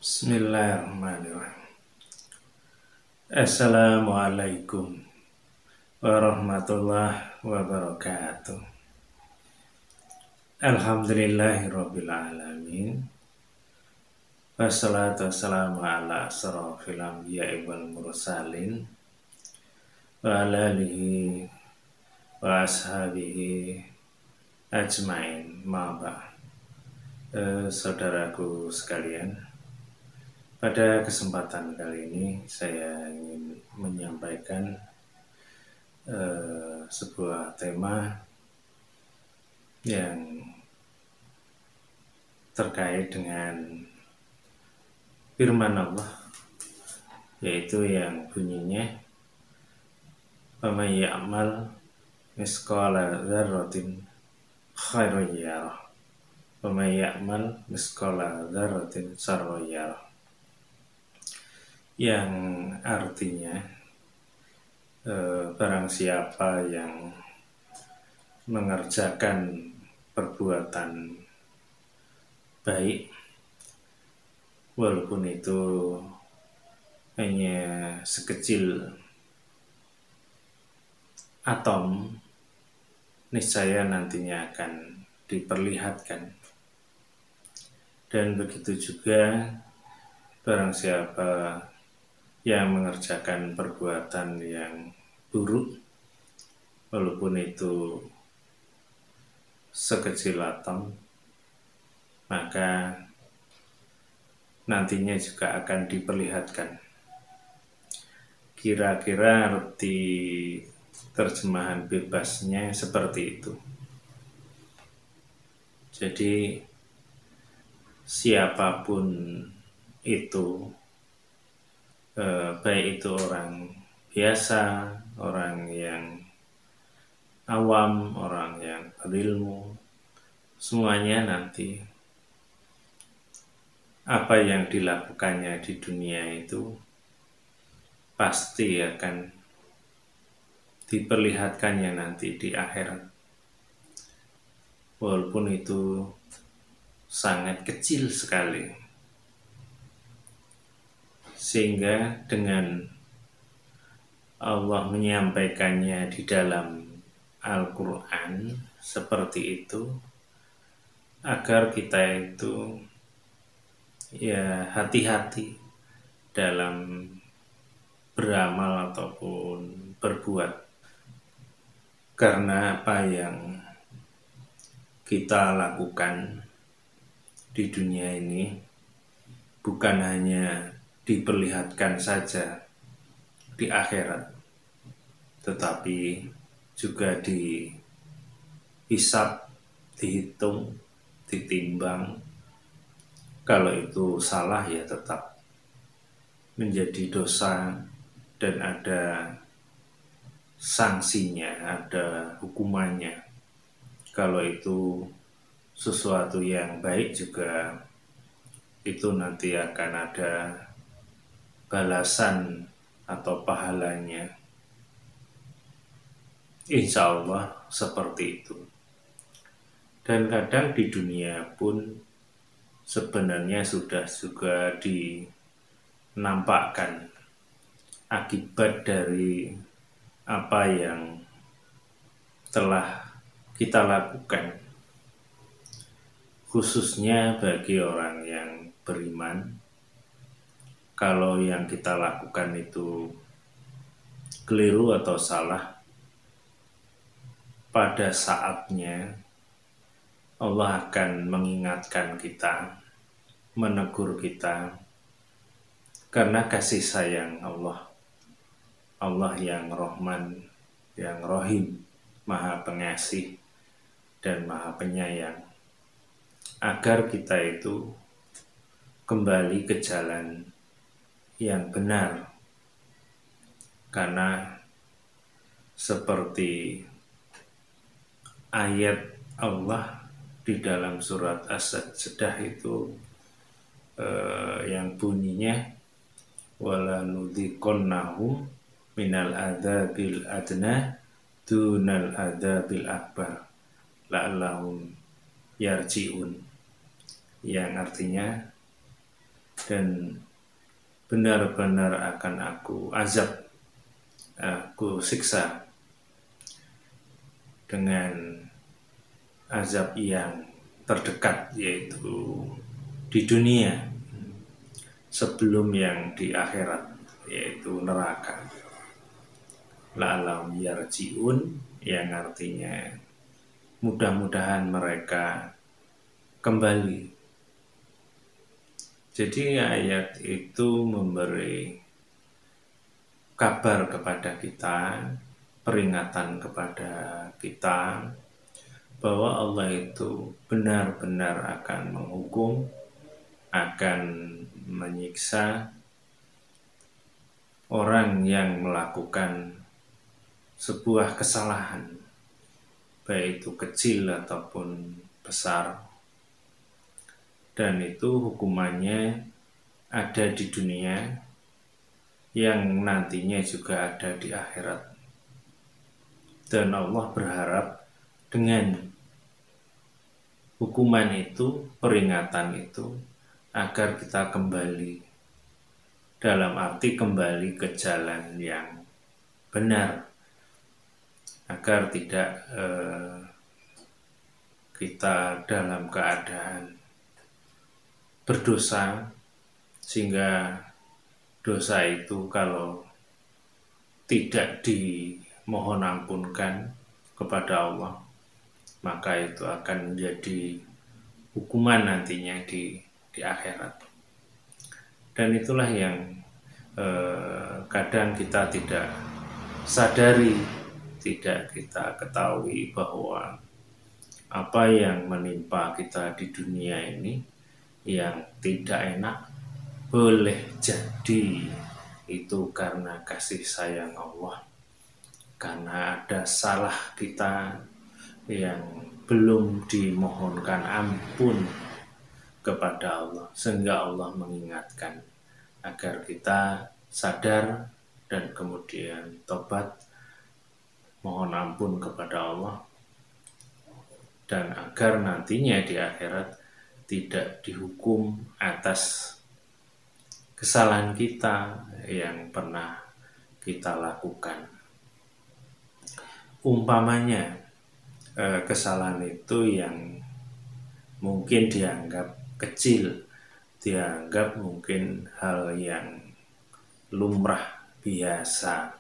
Bismillahirrahmanirrahim. Assalamualaikum warahmatullahi wabarakatuh. Alhamdulillahirabbil alamin. Wassalatu wassalamu ala asrofil anbiya'i wal mursalin wa ala alihi wa ashabihi ajmain. Saudaraku sekalian, pada kesempatan kali ini saya ingin menyampaikan sebuah tema yang terkait dengan firman Allah, yaitu yang bunyinya "Faman ya'mal misqala dzarratin khairan yarah, faman ya'mal misqala dzarratin syarran yarah", yang artinya barang siapa yang mengerjakan perbuatan baik, walaupun itu hanya sekecil atom, niscaya nantinya akan diperlihatkan. Dan begitu juga barang siapa yang mengerjakan perbuatan yang buruk, walaupun itu sekecil atom, maka nantinya juga akan diperlihatkan. Kira-kira arti terjemahan bebasnya seperti itu. Jadi siapapun itu, baik itu orang biasa, orang yang awam, orang yang berilmu, semuanya nanti apa yang dilakukannya di dunia itu pasti akan diperlihatkannya nanti di akhirat, walaupun itu sangat kecil sekali. Sehingga dengan Allah menyampaikannya di dalam Al-Quran seperti itu, agar kita itu ya hati-hati dalam beramal ataupun berbuat. Karena apa yang kita lakukan di dunia ini bukan hanya diperlihatkan saja di akhirat, tetapi juga dihisab, dihitung, ditimbang. Kalau itu salah ya tetap menjadi dosa dan ada sanksinya, ada hukumannya. Kalau itu sesuatu yang baik juga, itu nanti akan ada balasan atau pahalanya. Insya Allah seperti itu. Dan kadang di dunia pun sebenarnya sudah juga dinampakkan akibat dari apa yang telah kita lakukan, khususnya bagi orang yang beriman. Kalau yang kita lakukan itu keliru atau salah, pada saatnya Allah akan mengingatkan kita, menegur kita, karena kasih sayang Allah. Allah yang Rahman, yang Rahim, Maha Pengasih dan Maha Penyayang, agar kita itu kembali ke jalan yang benar. Karena seperti ayat Allah di dalam surat As-Sajdah itu yang bunyinya wala nudhiqannahum minal adzabil adna dunal adzabil akbar la'allahum yarji'un, yang artinya dan benar-benar akan aku azab, aku siksa dengan azab yang terdekat, yaitu di dunia sebelum yang di akhirat, yaitu neraka. La'allahum yarji'un, yang artinya mudah-mudahan mereka kembali. Jadi ayat itu memberi kabar kepada kita, peringatan kepada kita bahwa Allah itu benar-benar akan menghukum, akan menyiksa orang yang melakukan sebuah kesalahan, baik itu kecil ataupun besar. Dan itu hukumannya ada di dunia, yang nantinya juga ada di akhirat. Dan Allah berharap dengan hukuman itu, peringatan itu, agar kita kembali, dalam arti kembali ke jalan yang benar, agar tidak kita dalam keadaan berdosa, sehingga dosa itu kalau tidak dimohon ampunkan kepada Allah, maka itu akan menjadi hukuman nantinya di akhirat. Dan itulah yang kadang kita tidak sadari, tidak kita ketahui bahwa apa yang menimpa kita di dunia ini yang tidak enak, boleh jadi itu karena kasih sayang Allah, karena ada salah kita yang belum dimohonkan ampun kepada Allah, sehingga Allah mengingatkan agar kita sadar dan kemudian tobat, mohon ampun kepada Allah, dan agar nantinya di akhirat tidak dihukum atas kesalahan kita yang pernah kita lakukan. Umpamanya kesalahan itu yang mungkin dianggap kecil, dianggap mungkin hal yang lumrah, biasa,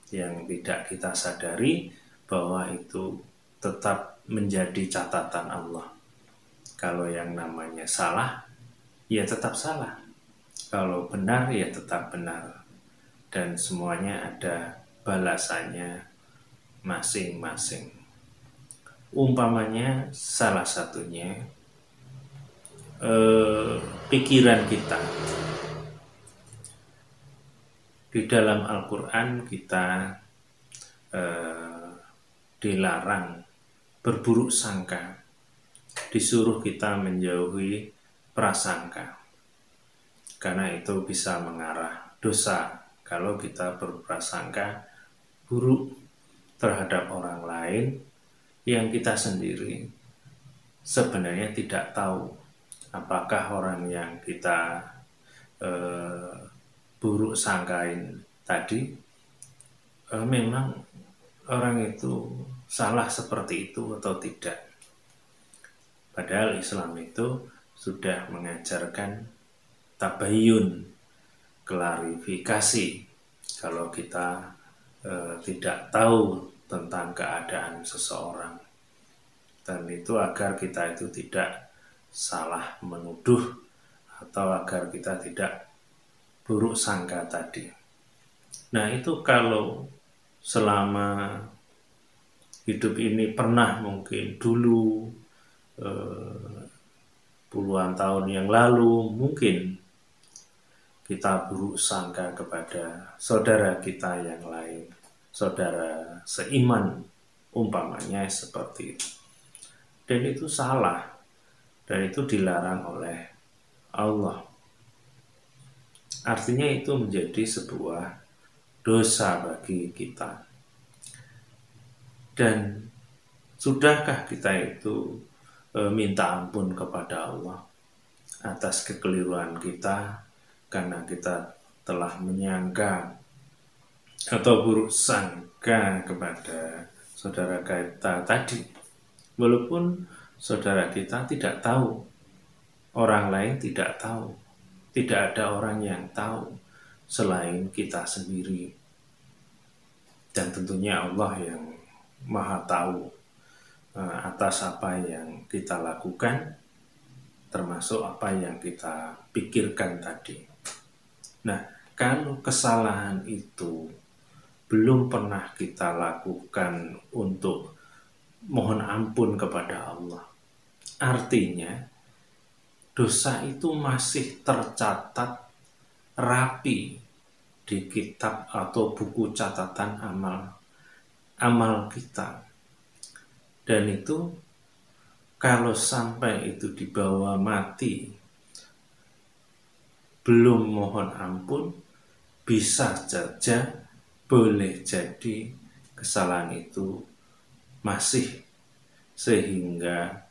yang tidak kita sadari bahwa itu tetap menjadi catatan Allah. Kalau yang namanya salah, ya tetap salah. Kalau benar, ya tetap benar. Dan semuanya ada balasannya masing-masing. Umpamanya salah satunya pikiran kita. Di dalam Al-Quran kita dilarang berburuk sangka, disuruh kita menjauhi prasangka, karena itu bisa mengarah dosa kalau kita berprasangka buruk terhadap orang lain yang kita sendiri sebenarnya tidak tahu apakah orang yang kita buruk sangkain tadi memang orang itu salah seperti itu atau tidak. Padahal Islam itu sudah mengajarkan tabayyun, klarifikasi. Kalau kita tidak tahu tentang keadaan seseorang, dan itu agar kita itu tidak salah menuduh, atau agar kita tidak buruk sangka tadi. Nah, itu kalau selama hidup ini pernah mungkin dulu puluhan tahun yang lalu mungkin kita buruk sangka kepada saudara kita yang lain, saudara seiman, umpamanya seperti itu. Dan itu salah, dan itu dilarang oleh Allah. Artinya itu menjadi sebuah dosa bagi kita. Dan sudahkah kita itu minta ampun kepada Allah atas kekeliruan kita karena kita telah menyangka atau buruk sangka kepada saudara kita tadi. Walaupun saudara kita tidak tahu, orang lain tidak tahu, tidak ada orang yang tahu selain kita sendiri. Dan tentunya Allah yang Maha tahu atas apa yang kita lakukan, termasuk apa yang kita pikirkan tadi. Nah, kalau kesalahan itu belum pernah kita lakukan untuk mohon ampun kepada Allah, artinya dosa itu masih tercatat rapi di kitab atau buku catatan amal kita. Dan itu kalau sampai itu dibawa mati belum mohon ampun, bisa saja, boleh jadi kesalahan itu masih, sehingga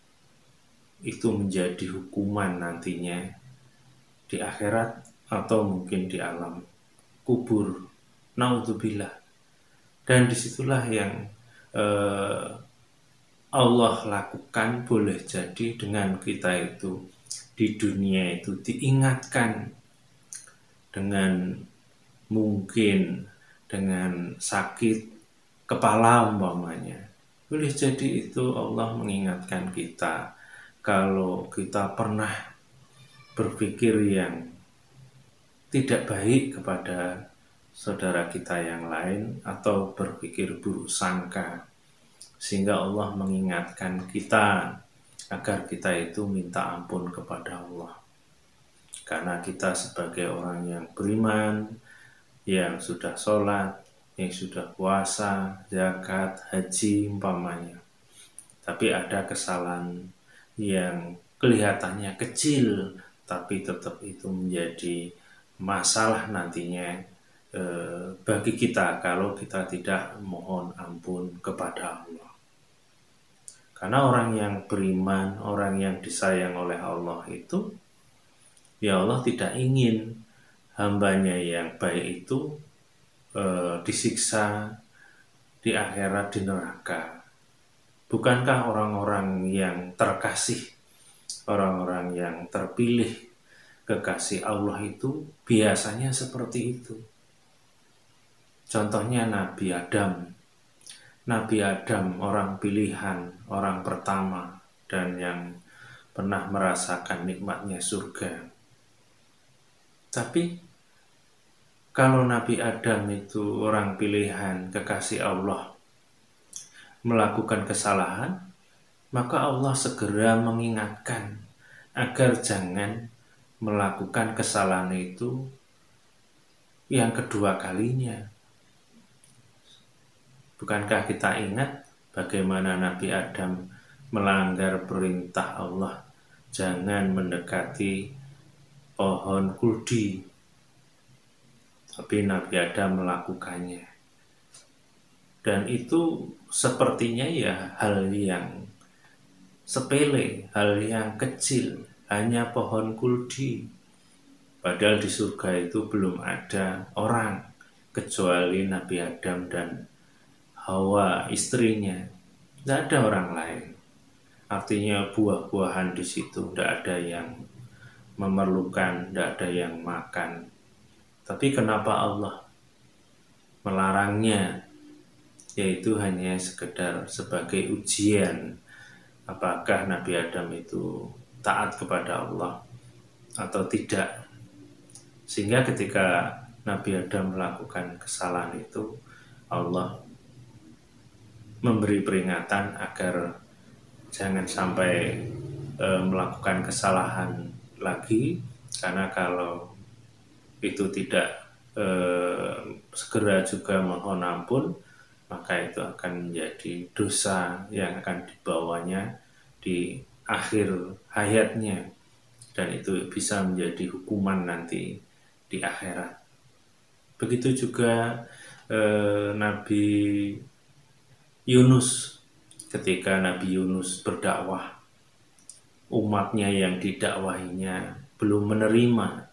itu menjadi hukuman nantinya di akhirat atau mungkin di alam kubur. Naudzubillah. Dan disitulah yang Allah lakukan, boleh jadi dengan kita itu di dunia itu diingatkan dengan mungkin dengan sakit kepala umpamanya. Boleh jadi itu Allah mengingatkan kita kalau kita pernah berpikir yang tidak baik kepada saudara kita yang lain atau berpikir buruk sangka, sehingga Allah mengingatkan kita agar kita itu minta ampun kepada Allah. Karena kita sebagai orang yang beriman, yang sudah sholat, yang sudah puasa, zakat, haji umpamanya, tapi ada kesalahan yang kelihatannya kecil, tapi tetap itu menjadi masalah nantinya bagi kita kalau kita tidak mohon ampun kepada Allah. Karena orang yang beriman, orang yang disayang oleh Allah itu, ya Allah tidak ingin hambanya yang baik itu disiksa di akhirat di neraka. Bukankah orang-orang yang terkasih, orang-orang yang terpilih kekasih Allah itu biasanya seperti itu? Contohnya Nabi Adam. Nabi Adam, orang pilihan, orang pertama, dan yang pernah merasakan nikmatnya surga. Tapi kalau Nabi Adam itu orang pilihan, kekasih Allah, melakukan kesalahan, maka Allah segera mengingatkan agar jangan melakukan kesalahan itu yang kedua kalinya. Bukankah kita ingat bagaimana Nabi Adam melanggar perintah Allah, jangan mendekati pohon kuldi, tapi Nabi Adam melakukannya. Dan itu sepertinya ya hal yang sepele, hal yang kecil, hanya pohon kuldi. Padahal di surga itu belum ada orang kecuali Nabi Adam dan Hawa istrinya, tidak ada orang lain. Artinya buah-buahan di situ tidak ada yang memerlukan, tidak ada yang makan. Tapi kenapa Allah melarangnya? Yaitu hanya sekedar sebagai ujian, apakah Nabi Adam itu taat kepada Allah atau tidak. Sehingga ketika Nabi Adam melakukan kesalahan itu, Allah memberi peringatan agar jangan sampai melakukan kesalahan lagi, karena kalau itu tidak segera juga mohon ampun, maka itu akan menjadi dosa yang akan dibawanya di akhir hayatnya, dan itu bisa menjadi hukuman nanti di akhirat. Begitu juga Nabi Yunus, ketika Nabi Yunus berdakwah, umatnya yang didakwahinya belum menerima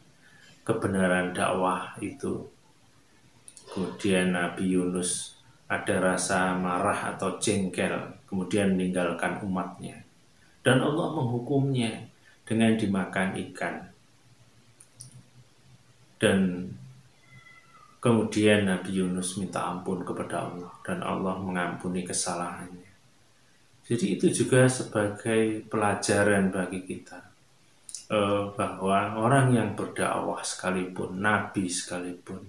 kebenaran dakwah itu. Kemudian Nabi Yunus ada rasa marah atau jengkel, kemudian meninggalkan umatnya. Dan Allah menghukumnya dengan dimakan ikan. Dan kemudian Nabi Yunus minta ampun kepada Allah, dan Allah mengampuni kesalahannya. Jadi itu juga sebagai pelajaran bagi kita, bahwa orang yang berdakwah sekalipun, Nabi sekalipun,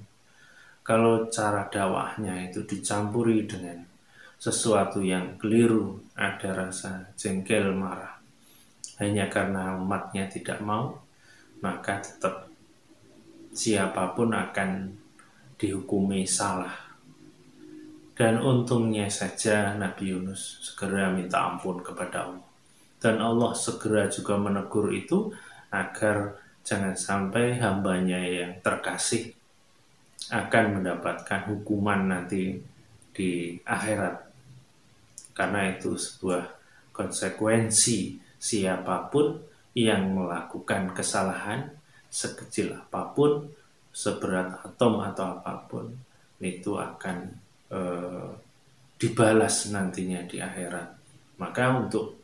kalau cara dakwahnya itu dicampuri dengan sesuatu yang keliru, ada rasa jengkel, marah, hanya karena umatnya tidak mau, maka tetap siapapun akan dihukumi salah. Dan untungnya saja Nabi Yunus segera minta ampun kepada Allah. Dan Allah segera juga menegur itu agar jangan sampai hambanya yang terkasih akan mendapatkan hukuman nanti di akhirat. Karena itu sebuah konsekuensi, siapapun yang melakukan kesalahan sekecil apapun, seberat atom atau apapun, itu akan dibalas nantinya di akhirat. Maka untuk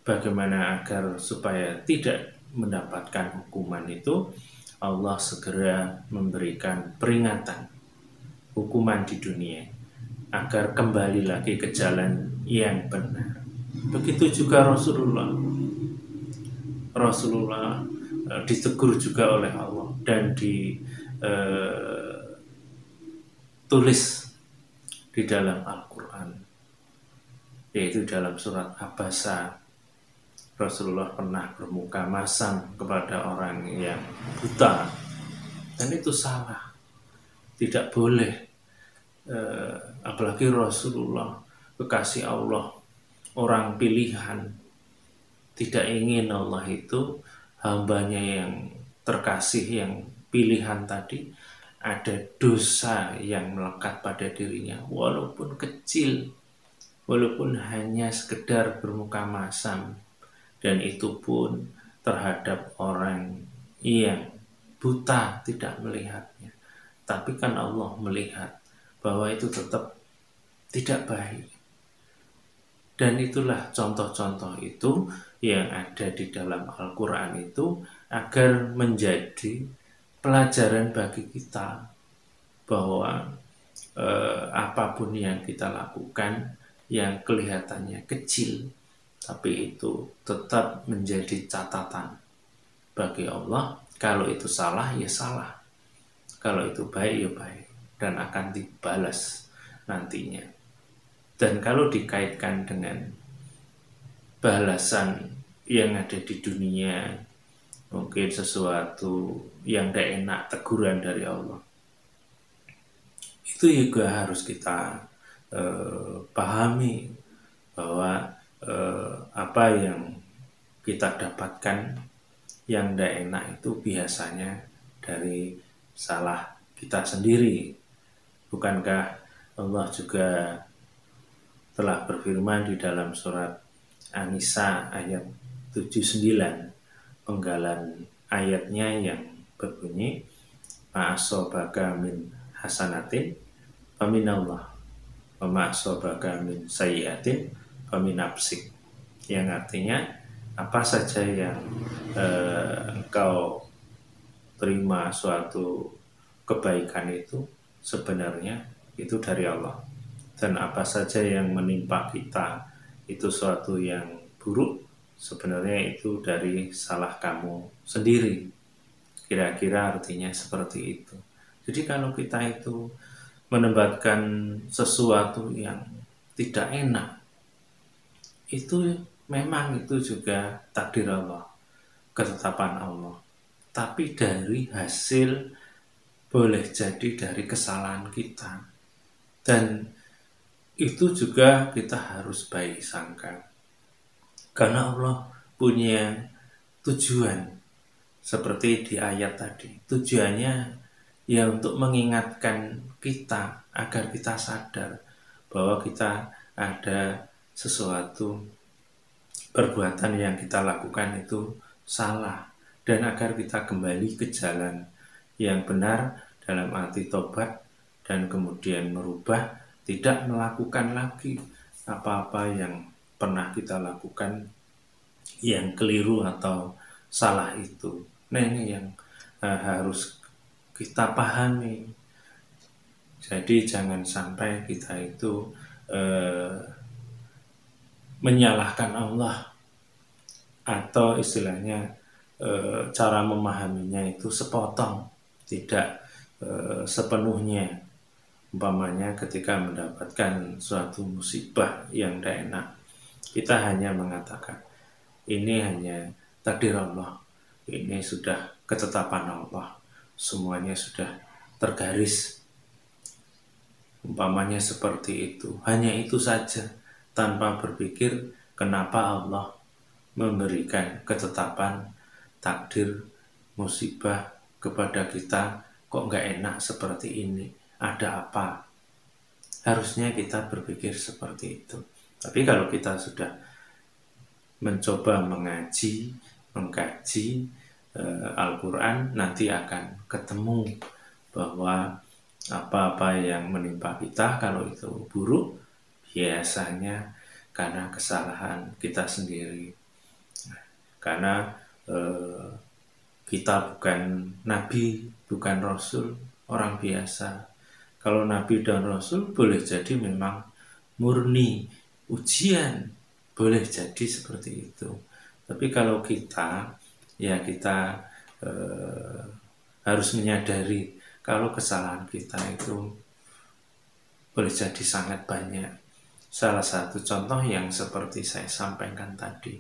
bagaimana agar supaya tidak mendapatkan hukuman itu, Allah segera memberikan peringatan, hukuman di dunia, agar kembali lagi ke jalan yang benar. Begitu juga Rasulullah ditegur juga oleh Allah dan ditulis di dalam Al-Quran, yaitu dalam surat Abasa. Rasulullah pernah bermuka masam kepada orang yang buta, dan itu salah, tidak boleh. Apalagi Rasulullah, kekasih Allah, orang pilihan, tidak ingin Allah itu hambanya yang terkasih, yang pilihan tadi, ada dosa yang melekat pada dirinya, walaupun kecil, walaupun hanya sekedar bermuka masam, dan itu pun terhadap orang yang buta, tidak melihatnya. Tapi kan Allah melihat bahwa itu tetap tidak baik. Dan itulah contoh-contoh itu yang ada di dalam Al-Quran itu, agar menjadi pelajaran bagi kita bahwa apapun yang kita lakukan yang kelihatannya kecil, tapi itu tetap menjadi catatan bagi Allah. Kalau itu salah, ya salah. Kalau itu baik, ya baik. Dan akan dibalas nantinya. Dan kalau dikaitkan dengan balasan yang ada di dunia, mungkin sesuatu yang tidak enak, teguran dari Allah, itu juga harus kita pahami bahwa apa yang kita dapatkan yang tidak enak itu biasanya dari salah kita sendiri. Bukankah Allah juga telah berfirman di dalam surat An-Nisa ayat 79, penggalan ayatnya yang berbunyi, ma'asobaka min hasanatin faminallah wa ma'asobaka min sayyiatin faminapsik, yang artinya apa saja yang engkau terima suatu kebaikan itu sebenarnya itu dari Allah, dan apa saja yang menimpa kita itu suatu yang buruk, sebenarnya itu dari salah kamu sendiri. Kira-kira artinya seperti itu. Jadi kalau kita itu menempatkan sesuatu yang tidak enak, itu memang itu juga takdir Allah, ketetapan Allah. Tapi dari hasil, boleh jadi dari kesalahan kita. Dan itu juga kita harus baik sangka. Karena Allah punya tujuan. Seperti di ayat tadi. Tujuannya ya untuk mengingatkan kita agar kita sadar bahwa kita ada sesuatu perbuatan yang kita lakukan itu salah, dan agar kita kembali ke jalan yang benar dalam arti tobat dan kemudian merubah, tidak melakukan lagi apa-apa yang pernah kita lakukan yang keliru atau salah itu. Nah, ini yang harus kita pahami. Jadi jangan sampai kita itu menyalahkan Allah, atau istilahnya cara memahaminya itu sepotong, tidak sepenuhnya. Umpamanya ketika mendapatkan suatu musibah yang tidak enak, kita hanya mengatakan ini hanya takdir Allah, ini sudah ketetapan Allah, semuanya sudah tergaris. Umpamanya seperti itu, hanya itu saja, tanpa berpikir kenapa Allah memberikan ketetapan takdir musibah kepada kita, kok nggak enak seperti ini, ada apa? Harusnya kita berpikir seperti itu. Tapi kalau kita sudah mencoba mengaji, mengkaji Al-Quran, nanti akan ketemu bahwa apa-apa yang menimpa kita kalau itu buruk, biasanya karena kesalahan kita sendiri. Karena kita bukan nabi, bukan rasul, orang biasa. Kalau nabi dan rasul boleh jadi memang murni ujian, boleh jadi seperti itu. Tapi kalau kita, ya kita harus menyadari kalau kesalahan kita itu boleh jadi sangat banyak. Salah satu contoh yang seperti saya sampaikan tadi,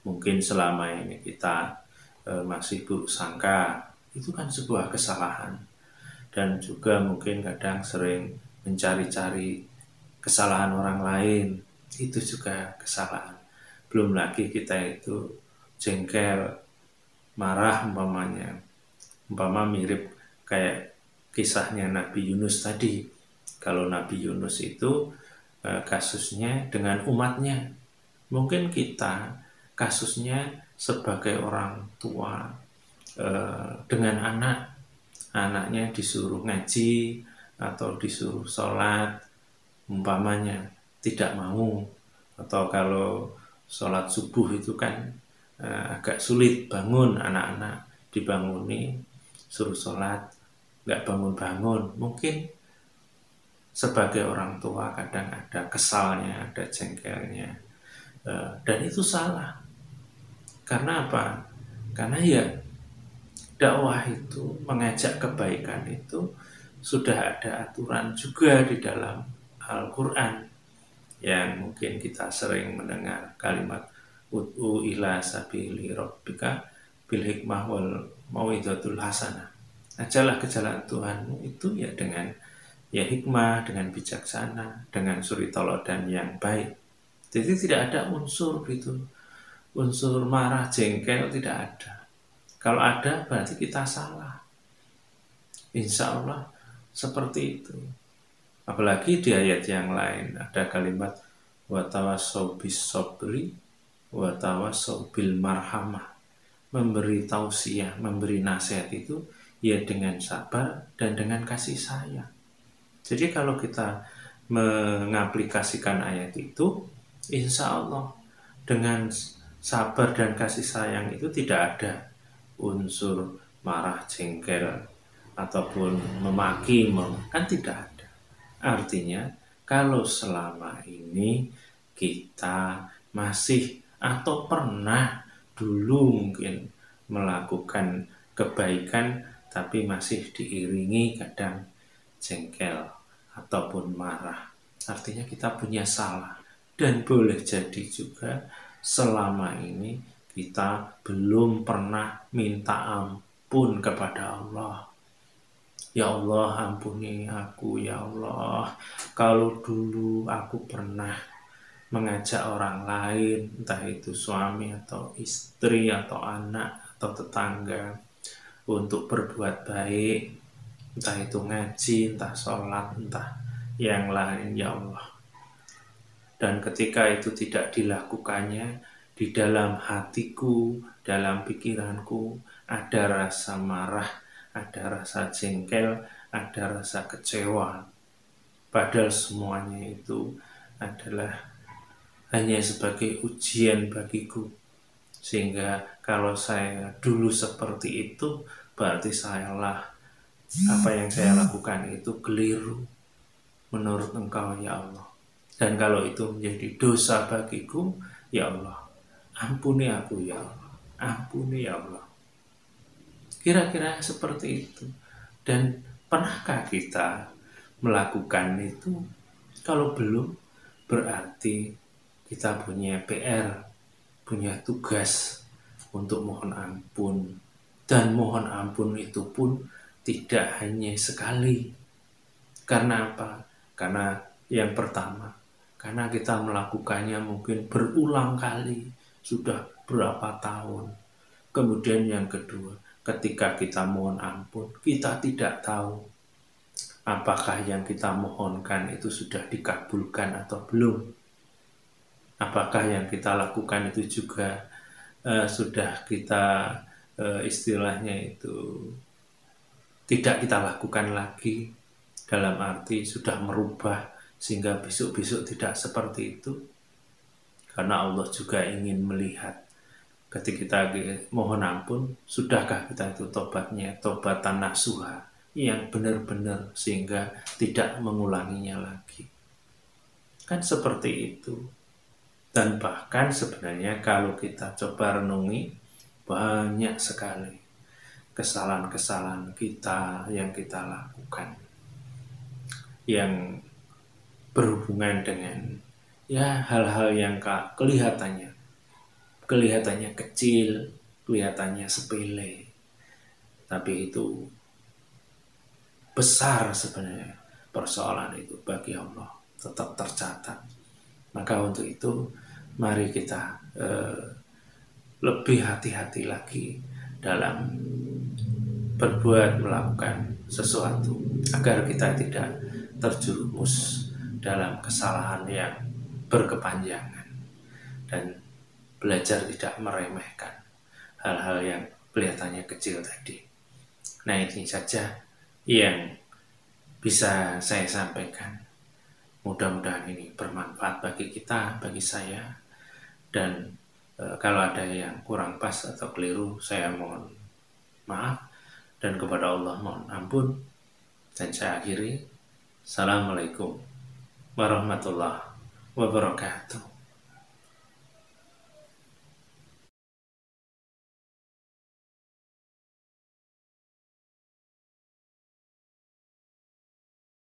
mungkin selama ini kita masih buruk sangka, itu kan sebuah kesalahan. Dan juga mungkin kadang sering mencari-cari kesalahan orang lain, itu juga kesalahan. Belum lagi kita itu jengkel, marah umpama mirip kayak kisahnya Nabi Yunus tadi. Kalau Nabi Yunus itu kasusnya dengan umatnya, mungkin kita kasusnya sebagai orang tua dengan anaknya disuruh ngaji atau disuruh sholat, umpamanya tidak mau, atau kalau sholat subuh itu kan agak sulit bangun, anak-anak dibanguni suruh sholat nggak bangun-bangun. Mungkin sebagai orang tua kadang ada kesalnya, ada jengkelnya, dan itu salah. Karena apa? Karena ya dakwah itu, mengajak kebaikan itu sudah ada aturan juga di dalam Al-Quran, yang mungkin kita sering mendengar kalimat ud'u ila sabili rabbika bil hikmah wal mau'izatul hasanah. Ajalah ke jalan Tuhanmu itu ya dengan hikmah, dengan bijaksana, dengan suri tauladan yang baik. Jadi tidak ada unsur marah, jengkel, tidak ada. Kalau ada berarti kita salah. Insya Allah seperti itu. Apalagi di ayat yang lain ada kalimat wa tawassau bis sabri wa tawassau bil marhamah. Memberi tausiah, memberi nasihat itu ya dengan sabar dan dengan kasih sayang. Jadi kalau kita mengaplikasikan ayat itu, insya Allah dengan sabar dan kasih sayang itu tidak ada unsur marah, jengkel, ataupun memaki, kan tidak ada. Artinya kalau selama ini kita masih atau pernah dulu mungkin melakukan kebaikan tapi masih diiringi kadang jengkel ataupun marah, artinya kita punya salah. Dan boleh jadi juga selama ini kita belum pernah minta ampun kepada Allah. Ya Allah, ampuni aku ya Allah, kalau dulu aku pernah mengajak orang lain, entah itu suami atau istri atau anak atau tetangga, untuk berbuat baik, entah itu ngaji, entah sholat, entah yang lain ya Allah. Dan ketika itu tidak dilakukannya, di dalam hatiku, dalam pikiranku ada rasa marah, ada rasa jengkel, ada rasa kecewa. Padahal semuanya itu adalah hanya sebagai ujian bagiku. Sehingga kalau saya dulu seperti itu, berarti sayalah apa yang saya lakukan itu keliru menurut Engkau ya Allah. Dan kalau itu menjadi dosa bagiku, ya Allah, ampuni aku ya Allah, ampuni ya Allah. Kira-kira seperti itu. Dan pernahkah kita melakukan itu? Kalau belum, berarti kita punya PR, punya tugas untuk mohon ampun. Dan mohon ampun itu pun tidak hanya sekali. Karena apa? Karena yang pertama, karena kita melakukannya mungkin berulang kali, sudah berapa tahun. Kemudian yang kedua, ketika kita mohon ampun, kita tidak tahu apakah yang kita mohonkan itu sudah dikabulkan atau belum. Apakah yang kita lakukan itu juga sudah kita istilahnya itu tidak kita lakukan lagi, dalam arti sudah merubah sehingga besok-besok tidak seperti itu. Karena Allah juga ingin melihat ketika kita mohon ampun, sudahkah kita itu tobatnya, tobatan nasuha yang benar-benar sehingga tidak mengulanginya lagi. Kan seperti itu. Dan bahkan sebenarnya kalau kita coba renungi, banyak sekali kesalahan-kesalahan kita yang kita lakukan yang berhubungan dengan ya hal-hal yang kelihatannya kecil, kelihatannya sepele, tapi itu besar sebenarnya. Persoalan itu bagi Allah tetap tercatat. Maka untuk itu mari kita lebih hati-hati lagi dalam berbuat, melakukan sesuatu agar kita tidak terjerumus dalam kesalahan yang berkepanjangan, dan belajar tidak meremehkan hal-hal yang kelihatannya kecil tadi. Nah, ini saja yang bisa saya sampaikan. Mudah-mudahan ini bermanfaat bagi kita, bagi saya. Dan kalau ada yang kurang pas atau keliru, saya mohon maaf. Dan kepada Allah mohon ampun. Dan saya akhiri. Assalamualaikum warahmatullahi wabarakatuh.